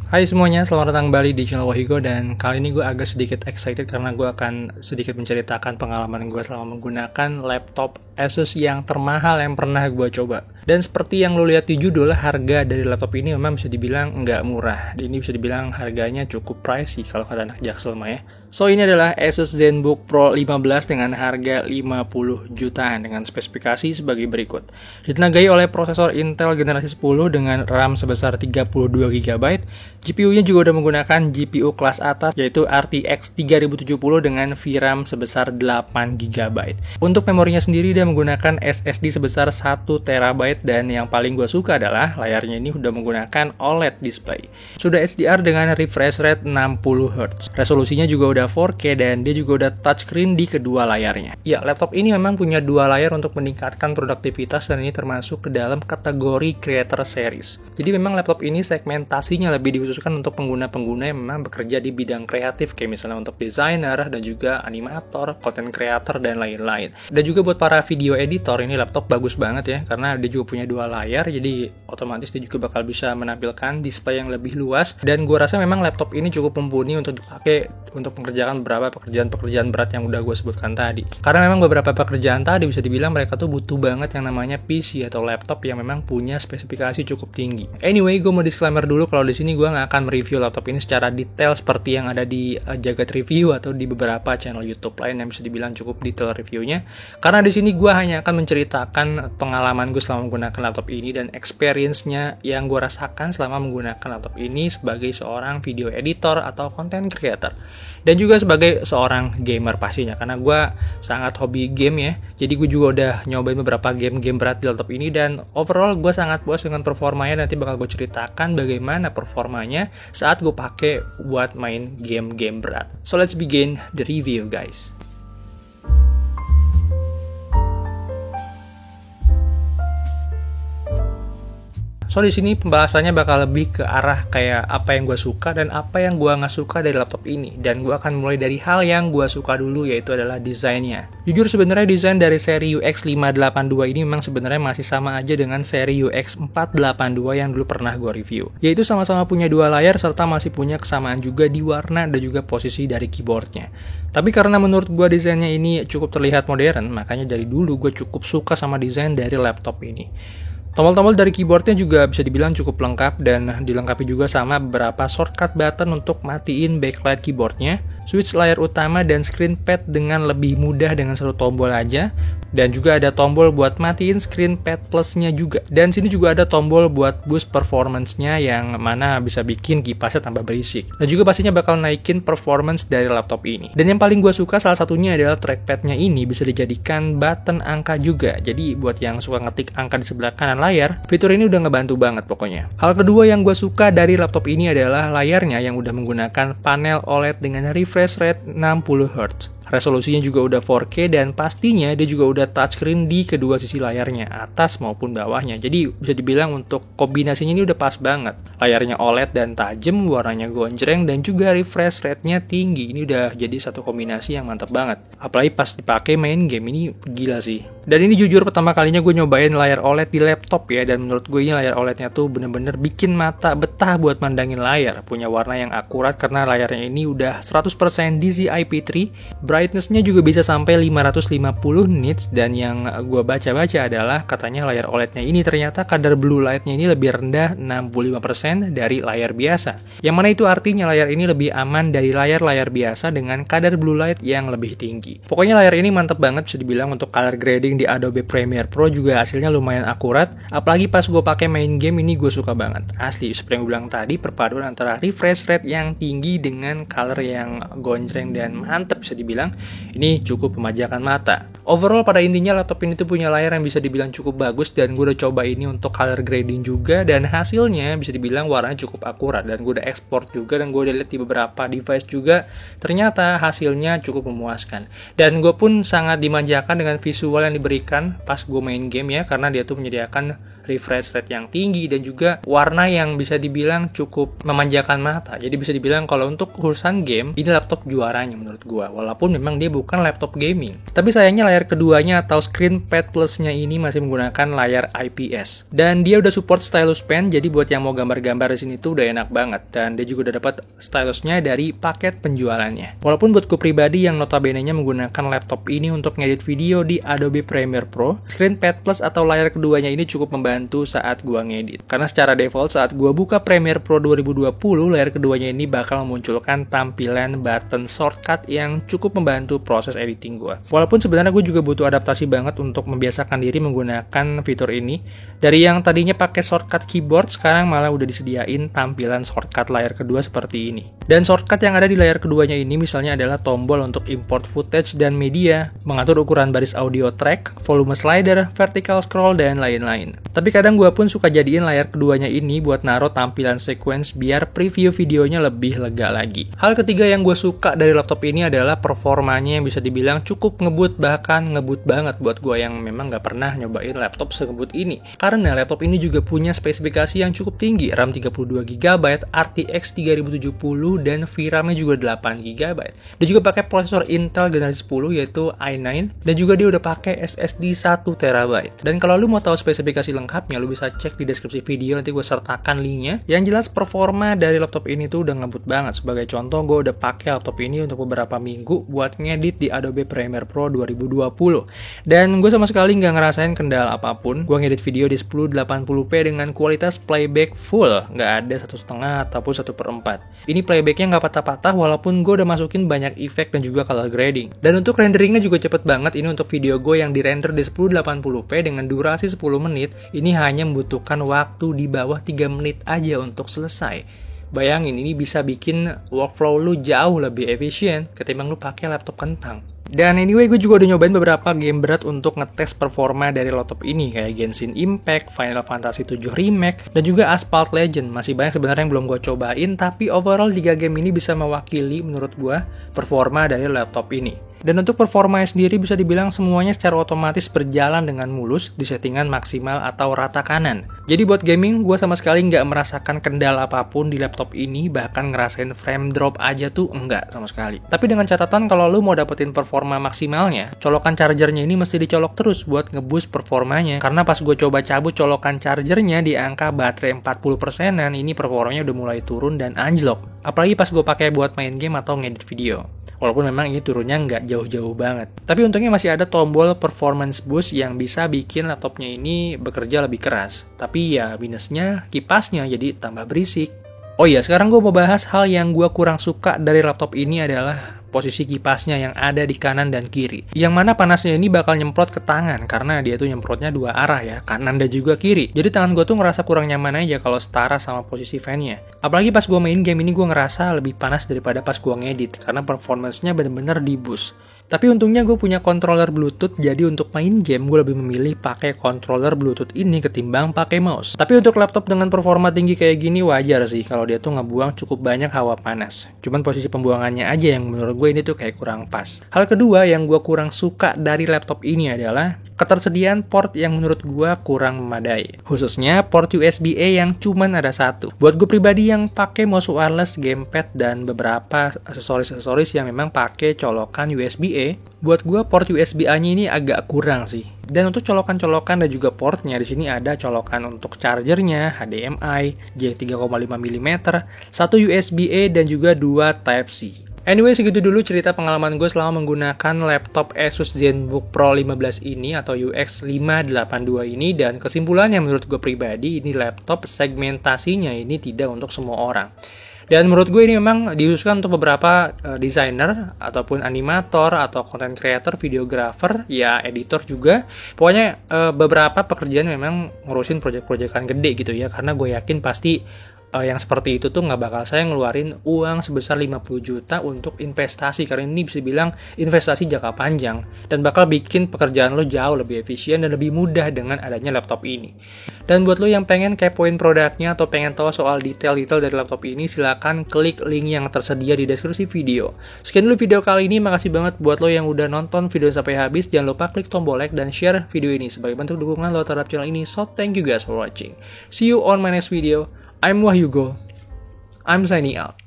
Hai semuanya, selamat datang kembali di channel Wahigo. Dan kali ini gue agak sedikit excited karena gue akan sedikit menceritakan pengalaman gue selama menggunakan laptop Asus yang termahal yang pernah gue coba. Dan seperti yang lo lihat di judul, harga dari laptop ini memang bisa dibilang nggak murah. Dan ini bisa dibilang harganya cukup pricey kalau kata anak Jaksel mah ya. So ini adalah Asus ZenBook Pro 15 dengan harga 50 jutaan dengan spesifikasi sebagai berikut. Ditenagai oleh prosesor Intel generasi 10 dengan RAM sebesar 32 GB. GPU-nya juga udah menggunakan GPU kelas atas yaitu RTX 3070 dengan VRAM sebesar 8 GB. Untuk memorinya sendiri dia menggunakan SSD sebesar 1 TB dan yang paling gue suka adalah layarnya ini udah menggunakan OLED display. Sudah HDR dengan refresh rate 60Hz. Resolusinya juga udah 4K dan dia juga udah touchscreen di kedua layarnya. Ya, laptop ini memang punya dua layar untuk meningkatkan produktivitas dan ini termasuk ke dalam kategori Creator Series. Jadi memang laptop ini segmentasinya lebih dikhususkan untuk pengguna-pengguna yang memang bekerja di bidang kreatif kayak misalnya untuk desainer dan juga animator, content creator dan lain-lain. Dan juga buat para video editor ini laptop bagus banget ya karena dia juga punya dua layar jadi otomatis dia juga bakal bisa menampilkan display yang lebih luas dan gue rasa memang laptop ini cukup mumpuni untuk dipakai untuk mengerjakan beberapa pekerjaan-pekerjaan berat yang udah gue sebutkan tadi. Karena memang beberapa pekerjaan tadi bisa dibilang mereka tuh butuh banget yang namanya PC atau laptop yang memang punya spesifikasi cukup tinggi. Anyway, gue mau disclaimer dulu kalau di sini gue nggak akan mereview laptop ini secara detail seperti yang ada di Jagat Review atau di beberapa channel YouTube lain yang bisa dibilang cukup detail reviewnya. Karena di sini gue hanya akan menceritakan pengalaman gue selama menggunakan laptop ini dan experience-nya yang gue rasakan selama menggunakan laptop ini sebagai seorang video editor atau content creator. Dan juga sebagai seorang gamer pastinya karena gue sangat hobi game ya. Jadi gue juga udah nyobain beberapa game-game berat di laptop ini dan overall gue sangat puas dengan performanya. Nanti bakal gue ceritakan bagaimana performanya saat gue pakai buat main game-game berat. So let's begin the review guys. So di sini pembahasannya bakal lebih ke arah kayak apa yang gue suka dan apa yang gue nggak suka dari laptop ini. Dan gue akan mulai dari hal yang gue suka dulu yaitu adalah desainnya. Jujur sebenarnya desain dari seri UX 582 ini memang sebenarnya masih sama aja dengan seri UX 482 yang dulu pernah gue review. Yaitu sama-sama punya dua layar serta masih punya kesamaan juga di warna dan juga posisi dari keyboardnya. Tapi karena menurut gue desainnya ini cukup terlihat modern, makanya dari dulu gue cukup suka sama desain dari laptop ini. Tombol-tombol dari keyboardnya juga bisa dibilang cukup lengkap dan dilengkapi juga sama beberapa shortcut button untuk matiin backlight keyboardnya, switch layar utama dan screen pad dengan lebih mudah dengan satu tombol aja, dan juga ada tombol buat matiin screen pad plusnya juga. Dan sini juga ada tombol buat boost performance-nya yang mana bisa bikin kipasnya tambah berisik. Dan juga pastinya bakal naikin performance dari laptop ini. Dan yang paling gue suka salah satunya adalah trackpad-nya ini bisa dijadikan button angka juga. Jadi buat yang suka ngetik angka di sebelah kanan layar, fitur ini udah ngebantu banget pokoknya. Hal kedua yang gue suka dari laptop ini adalah layarnya yang udah menggunakan panel OLED dengan refresh rate 60Hz. Resolusinya juga udah 4K dan pastinya dia juga udah touchscreen di kedua sisi layarnya, atas maupun bawahnya. Jadi bisa dibilang untuk kombinasinya ini udah pas banget. Layarnya OLED dan tajam, warnanya gonjreng dan juga refresh rate-nya tinggi. Ini udah jadi satu kombinasi yang mantap banget. Apalagi pas dipakai main game ini gila sih. Dan ini jujur pertama kalinya gue nyobain layar OLED di laptop ya, dan menurut gue ini layar OLED-nya tuh bener-bener bikin mata betah buat mandangin layar. Punya warna yang akurat karena layarnya ini udah 100% DCI-P3, brightness-nya juga bisa sampai 550 nits dan yang gue baca-baca adalah katanya layar OLED-nya ini ternyata kadar blue light-nya ini lebih rendah 65% dari layar biasa. Yang mana itu artinya layar ini lebih aman dari layar-layar biasa dengan kadar blue light yang lebih tinggi. Pokoknya layar ini mantep banget bisa dibilang untuk color grading di Adobe Premiere Pro juga hasilnya lumayan akurat. Apalagi pas gue pakai main game ini gue suka banget. Asli seperti yang gue bilang tadi perpaduan antara refresh rate yang tinggi dengan color yang gonjreng dan mantep bisa dibilang. Ini cukup memajakan mata. Overall pada intinya laptop ini tuh punya layar yang bisa dibilang cukup bagus dan gue udah coba ini untuk color grading juga dan hasilnya bisa dibilang warnanya cukup akurat dan gue udah export juga dan gue udah lihat di beberapa device juga ternyata hasilnya cukup memuaskan. Dan gue pun sangat dimanjakan dengan visual yang diberikan pas gue main game ya karena dia tuh menyediakan refresh rate yang tinggi, dan juga warna yang bisa dibilang cukup memanjakan mata. Jadi bisa dibilang kalau untuk urusan game, ini laptop juaranya menurut gua, walaupun memang dia bukan laptop gaming. Tapi sayangnya layar keduanya atau ScreenPad Plus-nya ini masih menggunakan layar IPS. Dan dia udah support stylus pen, jadi buat yang mau gambar-gambar di sini tuh udah enak banget. Dan dia juga udah dapat stylusnya dari paket penjualannya. Walaupun buat gue pribadi yang notabene-nya menggunakan laptop ini untuk ngedit video di Adobe Premiere Pro, ScreenPad Plus atau layar keduanya ini cukup membantu saat gue ngedit. Karena secara default saat gue buka Premiere Pro 2020, layar keduanya ini bakal memunculkan tampilan button shortcut yang cukup membantu proses editing gue. Walaupun sebenarnya gue juga butuh adaptasi banget untuk membiasakan diri menggunakan fitur ini. Dari yang tadinya pakai shortcut keyboard, sekarang malah udah disediain tampilan shortcut layar kedua seperti ini. Dan shortcut yang ada di layar keduanya ini misalnya adalah tombol untuk import footage dan media, mengatur ukuran baris audio track, volume slider, vertical scroll, dan lain-lain. Tapi kadang gue pun suka jadiin layar keduanya ini buat naruh tampilan sequence biar preview videonya lebih lega lagi. Hal ketiga yang gue suka dari laptop ini adalah performanya yang bisa dibilang cukup ngebut, bahkan ngebut banget buat gue yang memang gak pernah nyobain laptop sengebut ini. Karena laptop ini juga punya spesifikasi yang cukup tinggi, RAM 32GB, RTX 3070, dan VRAM-nya juga 8GB. Dia juga pakai prosesor Intel generasi 10 yaitu i9, dan juga dia udah pakai SSD 1TB. Dan kalau lu mau tahu spesifikasi lengkapnya, lu bisa cek di deskripsi video, nanti gue sertakan linknya. Yang jelas performa dari laptop ini tuh udah ngebut banget. Sebagai contoh, gue udah pakai laptop ini untuk beberapa minggu buat ngedit di Adobe Premiere Pro 2020. Dan gue sama sekali nggak ngerasain kendala apapun. Gue ngedit video di 1080p dengan kualitas playback full, nggak ada 1,5 ataupun 1/4. Ini playbacknya nggak patah-patah walaupun gue udah masukin banyak efek dan juga color grading. Dan untuk renderingnya juga cepet banget. Ini untuk video gue yang dirender di 1080p dengan durasi 10 menit, ini hanya membutuhkan waktu di bawah 3 menit aja untuk selesai. Bayangin, ini bisa bikin workflow lu jauh lebih efisien ketimbang lu pakai laptop kentang. Dan anyway, gue juga udah nyobain beberapa game berat untuk ngetes performa dari laptop ini, kayak Genshin Impact, Final Fantasy 7 Remake, dan juga Asphalt Legend. Masih banyak sebenarnya yang belum gue cobain, tapi overall 3 game ini bisa mewakili menurut gue performa dari laptop ini. Dan untuk performanya sendiri bisa dibilang semuanya secara otomatis berjalan dengan mulus di settingan maksimal atau rata kanan. Jadi buat gaming, gue sama sekali nggak merasakan kendala apapun di laptop ini, bahkan ngerasain frame drop aja tuh enggak sama sekali. Tapi dengan catatan kalau lu mau dapetin performa maksimalnya, colokan chargernya ini mesti dicolok terus buat ngeboost performanya. Karena pas gue coba cabut colokan chargernya di angka baterai 40%-an, ini performanya udah mulai turun dan anjlok. Apalagi pas gue pakai buat main game atau ngedit video. Walaupun memang ini turunnya nggak jauh-jauh banget. Tapi untungnya masih ada tombol performance boost yang bisa bikin laptopnya ini bekerja lebih keras. Tapi ya minusnya kipasnya jadi tambah berisik. Oh iya, sekarang gue mau bahas hal yang gue kurang suka dari laptop ini adalah posisi kipasnya yang ada di kanan dan kiri. Yang mana panasnya ini bakal nyemprot ke tangan karena dia tuh nyemprotnya dua arah ya, kanan dan juga kiri. Jadi tangan gue tuh ngerasa kurang nyaman aja kalau setara sama posisi fan-nya. Apalagi pas gue main game ini gue ngerasa lebih panas daripada pas gue ngedit karena performance-nya bener-bener di boost. Tapi untungnya gue punya controller Bluetooth, jadi untuk main game gue lebih memilih pakai controller Bluetooth ini ketimbang pakai mouse. Tapi untuk laptop dengan performa tinggi kayak gini wajar sih kalau dia tuh ngebuang cukup banyak hawa panas. Cuman posisi pembuangannya aja yang menurut gue ini tuh kayak kurang pas. Hal kedua yang gue kurang suka dari laptop ini adalah ketersediaan port yang menurut gue kurang memadai. Khususnya port USB-A yang cuman ada satu. Buat gue pribadi yang pakai mouse wireless, gamepad, dan beberapa aksesoris-aksesoris yang memang pakai colokan USB-A, buat gue port USB-A-nya ini agak kurang sih. Dan untuk colokan-colokan dan juga portnya, di sini ada colokan untuk chargernya, HDMI, J 3,5 mm, satu USB-A, dan juga 2 Type-C. Anyway, segitu dulu cerita pengalaman gue selama menggunakan laptop Asus ZenBook Pro 15 ini atau UX 582 ini, dan kesimpulannya menurut gue pribadi, ini laptop segmentasinya ini tidak untuk semua orang. Dan menurut gue ini memang diususkan untuk beberapa desainer ataupun animator atau content creator, videographer, ya editor juga. Pokoknya beberapa pekerjaan memang ngurusin project-projectan gede gitu ya, karena gue yakin pasti yang seperti itu tuh nggak bakal saya ngeluarin uang sebesar 50 juta untuk investasi, karena ini bisa bilang investasi jangka panjang dan bakal bikin pekerjaan lo jauh lebih efisien dan lebih mudah dengan adanya laptop ini. Dan buat lo yang pengen kepoin produknya atau pengen tahu soal detail-detail dari laptop ini, silakan klik link yang tersedia di deskripsi video. Sekian dulu video kali ini, makasih banget buat lo yang udah nonton video sampai habis. Jangan lupa klik tombol like dan share video ini sebagai bentuk dukungan lo terhadap channel ini. So thank you guys for watching. See you on my next video. I'm Wahyugo. I'm signing out.